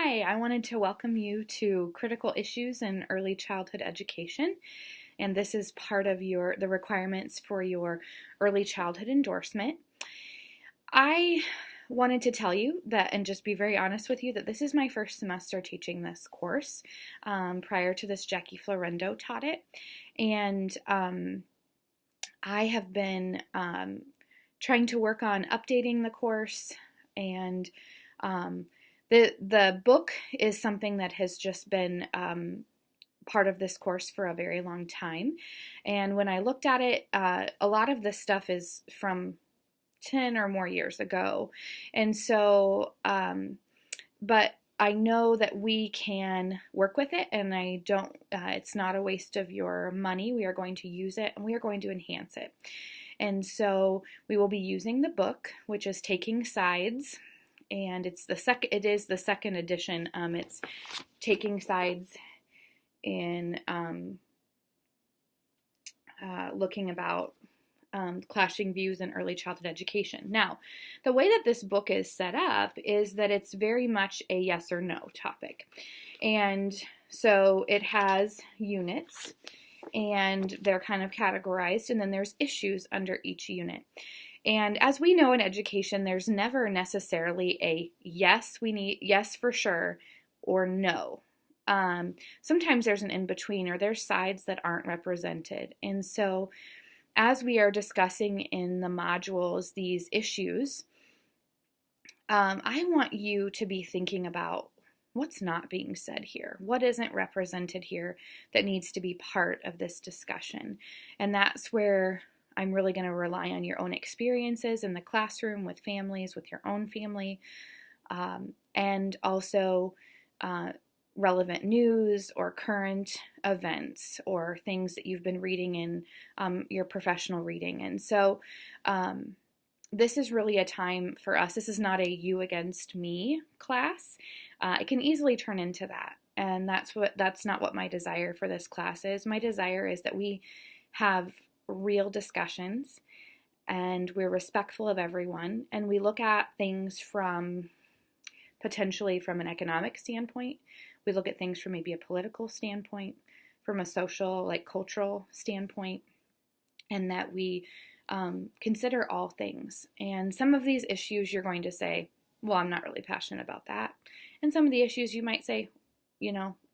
Hi, I wanted to welcome you to Critical Issues in Early Childhood Education, and this is part of the requirements for your early childhood endorsement. I wanted to tell you that, and just be very honest with you, that this is my first semester teaching this course. Prior to this, Jackie Florendo taught it, and I have been trying to work on updating the course, and the book is something that has just been part of this course for a very long time. And when I looked at it, a lot of this stuff is from 10 or more years ago. And so, but I know that we can work with it, and it's not a waste of your money. We are going to use it, and we are going to enhance it. And so we will be using the book, which is Taking Sides, and it is the second edition. It's Taking Sides in looking about clashing views in early childhood education. Now, the way that this book is set up is that it's very much a yes or no topic. And so it has units, and they're kind of categorized, and then there's issues under each unit. And as we know in education, there's never necessarily a yes for sure, or no. Sometimes there's an in-between, or there's sides that aren't represented. And so as we are discussing in the modules these issues, I want you to be thinking about what's not being said here, what isn't represented here that needs to be part of this discussion. And that's where I'm really going to rely on your own experiences in the classroom, with families, with your own family, and also relevant news or current events or things that you've been reading in your professional reading. And so this is really a time for us. This is not a you against me class. It can easily turn into that. And that's not what my desire for this class is. My desire is that we have real discussions, and we're respectful of everyone, and we look at things potentially from an economic standpoint. We look at things from maybe a political standpoint, from a social, cultural standpoint, and that we consider all things. And some of these issues you're going to say, well, I'm not really passionate about that. And some of the issues you might say,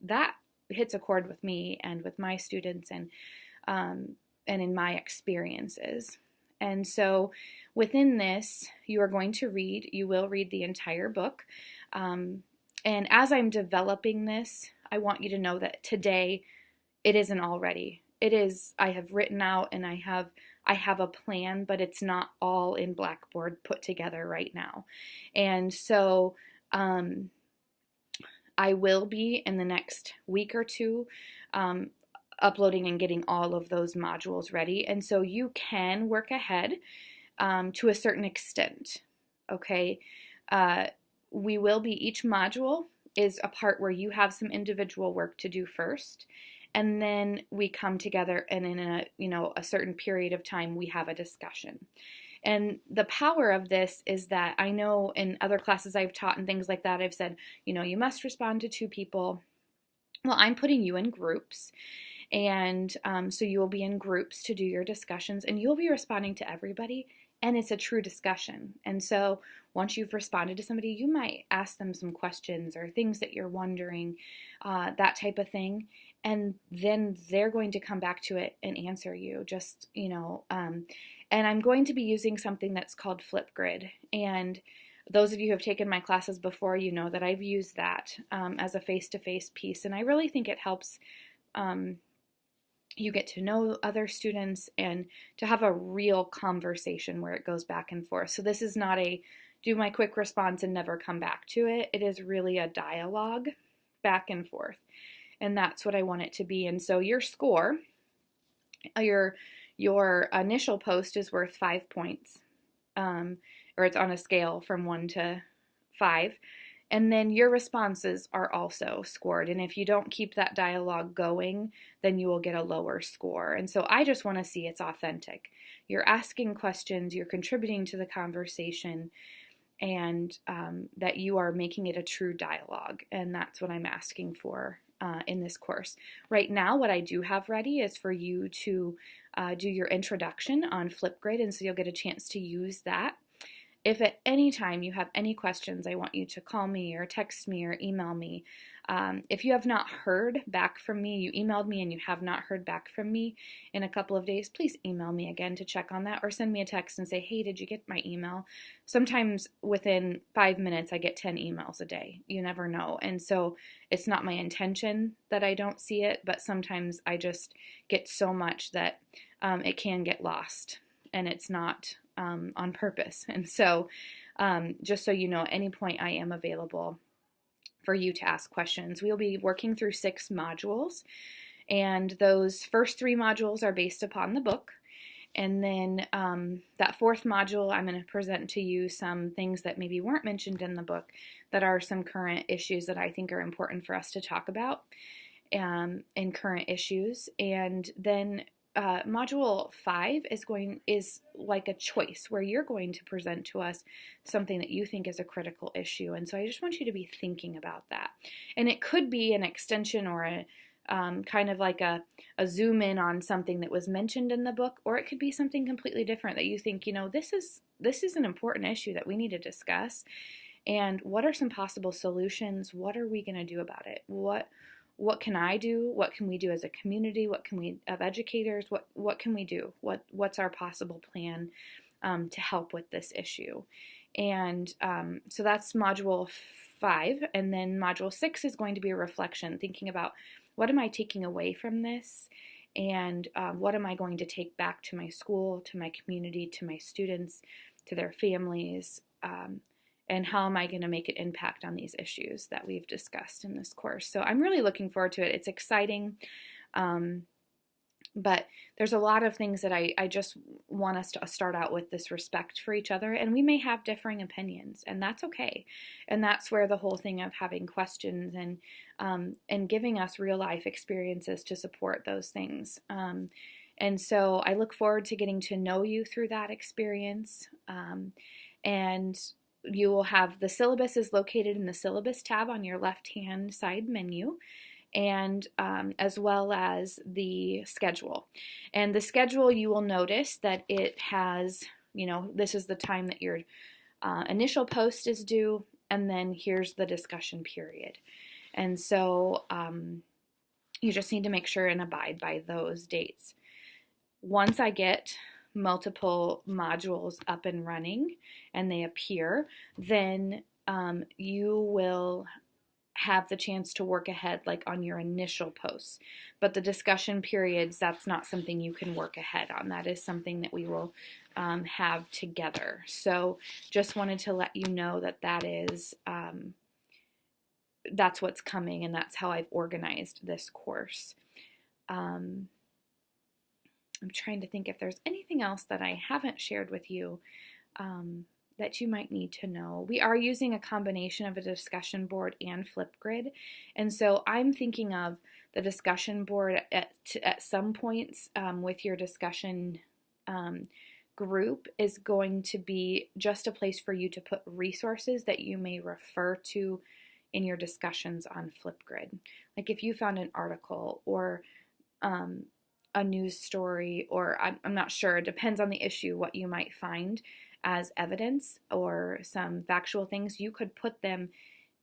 that hits a chord with me and with my students and in my experiences. And so within this, you will read the entire book. And as I'm developing this, I want you to know that today it isn't all ready. It is, I have written out, and I have a plan, but it's not all in Blackboard put together right now. And so I will be in the next week or two uploading and getting all of those modules ready. And so you can work ahead to a certain extent, okay? Each module is a part where you have some individual work to do first, and then we come together, and in a certain period of time we have a discussion. And the power of this is that I know in other classes I've taught and things like that, I've said, you must respond to 2 people. Well, I'm putting you in groups. And so you will be in groups to do your discussions, and you'll be responding to everybody, and it's a true discussion. And so once you've responded to somebody, you might ask them some questions or things that you're wondering, that type of thing. And then they're going to come back to it and answer you, and I'm going to be using something that's called Flipgrid. And those of you who have taken my classes before, you know that I've used that as a face-to-face piece. And I really think it helps you get to know other students and to have a real conversation where it goes back and forth. So this is not a do my quick response and never come back to it. It is really a dialogue back and forth. And that's what I want it to be. And so your score, your initial post is worth 5 points, or it's on a scale from 1 to 5. And then your responses are also scored. And if you don't keep that dialogue going, then you will get a lower score. And so I just want to see it's authentic. You're asking questions, you're contributing to the conversation, and that you are making it a true dialogue. And that's what I'm asking for in this course. Right now, what I do have ready is for you to do your introduction on Flipgrid, and so you'll get a chance to use that. If at any time you have any questions, I want you to call me or text me or email me. If you have not heard back from me, you emailed me and you have not heard back from me in a couple of days, please email me again to check on that, or send me a text and say, hey, did you get my email? Sometimes within 5 minutes, I get 10 emails a day. You never know. And so it's not my intention that I don't see it, but sometimes I just get so much that it can get lost, and it's not on purpose. And so just so you know, at any point I am available for you to ask questions. We'll be working through 6 modules, and those first 3 modules are based upon the book. And then that 4th module, I'm going to present to you some things that maybe weren't mentioned in the book that are some current issues that I think are important for us to talk about in current issues. And then module 5 is like a choice where you're going to present to us something that you think is a critical issue. And so I just want you to be thinking about that. And it could be an extension or a kind of like a zoom in on something that was mentioned in the book, or it could be something completely different that you think, you know, this is an important issue that we need to discuss. And what are some possible solutions? What are we going to do about it? What can I do? What can we do as a community? What can we, of educators, what can we do? What's our possible plan to help with this issue? And so that's module 5. And then module 6 is going to be a reflection, thinking about what am I taking away from this? And what am I going to take back to my school, to my community, to my students, to their families? And how am I going to make an impact on these issues that we've discussed in this course? So I'm really looking forward to it. It's exciting, but there's a lot of things that I just want us to start out with this respect for each other, and we may have differing opinions, and that's okay. And that's where the whole thing of having questions and giving us real life experiences to support those things. And so I look forward to getting to know you through that experience. And you will have the syllabus is located in the syllabus tab on your left-hand side menu, and as well as the schedule. And the schedule, you will notice that it has, you know, this is the time that your initial post is due, and then here's the discussion period. And so you just need to make sure and abide by those dates. Once I get multiple modules up and running and they appear, then you will have the chance to work ahead like on your initial posts. But the discussion periods, that's not something you can work ahead on. That is something that we will have together. So just wanted to let you know that that's what's coming, and that's how I've organized this course. I'm trying to think if there's anything else that I haven't shared with you that you might need to know. We are using a combination of a discussion board and Flipgrid, and so I'm thinking of the discussion board at some points with your discussion group is going to be just a place for you to put resources that you may refer to in your discussions on Flipgrid. Like if you found an article or a news story, or I'm not sure, it depends on the issue, what you might find as evidence or some factual things, you could put them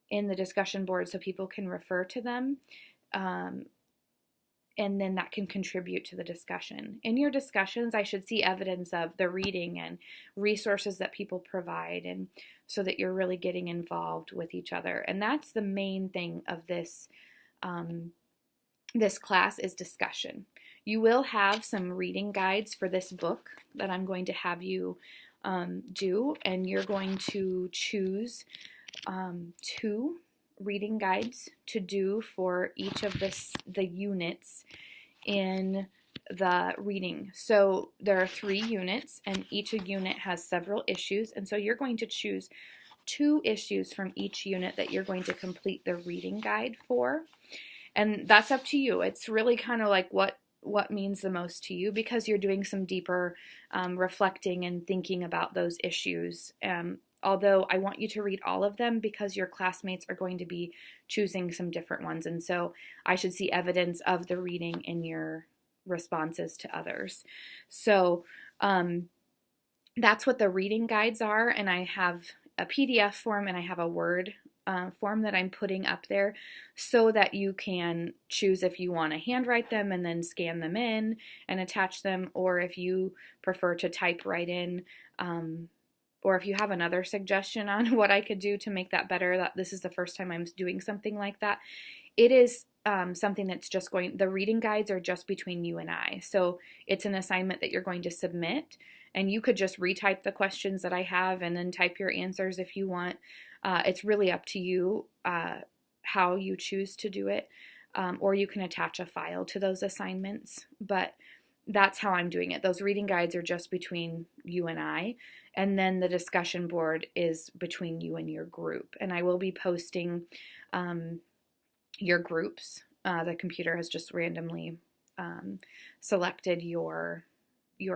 in the discussion board so people can refer to them, and then that can contribute to the discussion. In your discussions, I should see evidence of the reading and resources that people provide, and so that you're really getting involved with each other. And that's the main thing of this this class is discussion. You will have some reading guides for this book that I'm going to have you do, and you're going to choose 2 reading guides to do for each of the units in the reading. So there are 3 units, and each unit has several issues, and so you're going to choose 2 issues from each unit that you're going to complete the reading guide for. And that's up to you. It's really kind of like what means the most to you, because you're doing some deeper reflecting and thinking about those issues although I want you to read all of them because your classmates are going to be choosing some different ones. And so I should see evidence of the reading in your responses to others. So that's what the reading guides are. And I have a PDF form and I have a Word form that I'm putting up there so that you can choose if you want to handwrite them and then scan them in and attach them, or if you prefer to type right in, or if you have another suggestion on what I could do to make that better. That this is the first time I'm doing something like that. It is something that's just the reading guides are just between you and I. So it's an assignment that you're going to submit, and you could just retype the questions that I have and then type your answers if you want. It's really up to you how you choose to do it, or you can attach a file to those assignments, but that's how I'm doing it. Those reading guides are just between you and I, and then the discussion board is between you and your group. And I will be posting your groups. The computer has just randomly selected your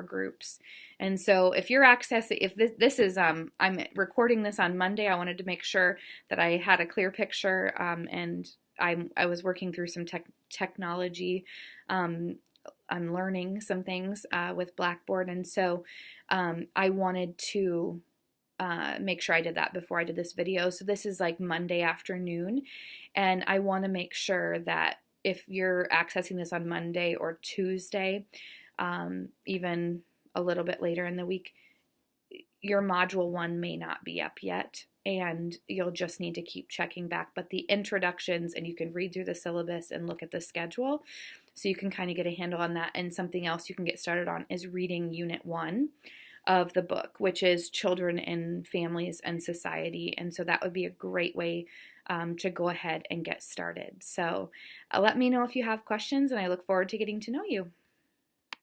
groups. And so if you're accessing, if this is, I'm recording this on Monday, I wanted to make sure that I had a clear picture, and I was working through some technology. I'm learning some things with Blackboard, and so I wanted to make sure I did that before I did this video. So this is like Monday afternoon, and I want to make sure that if you're accessing this on Monday or Tuesday, even a little bit later in the week, your module 1 may not be up yet, and you'll just need to keep checking back. But the introductions, and you can read through the syllabus and look at the schedule, so you can kind of get a handle on that. And something else you can get started on is reading Unit 1 of the book, which is Children and Families and Society. And so that would be a great way to go ahead and get started. So let me know if you have questions, and I look forward to getting to know you.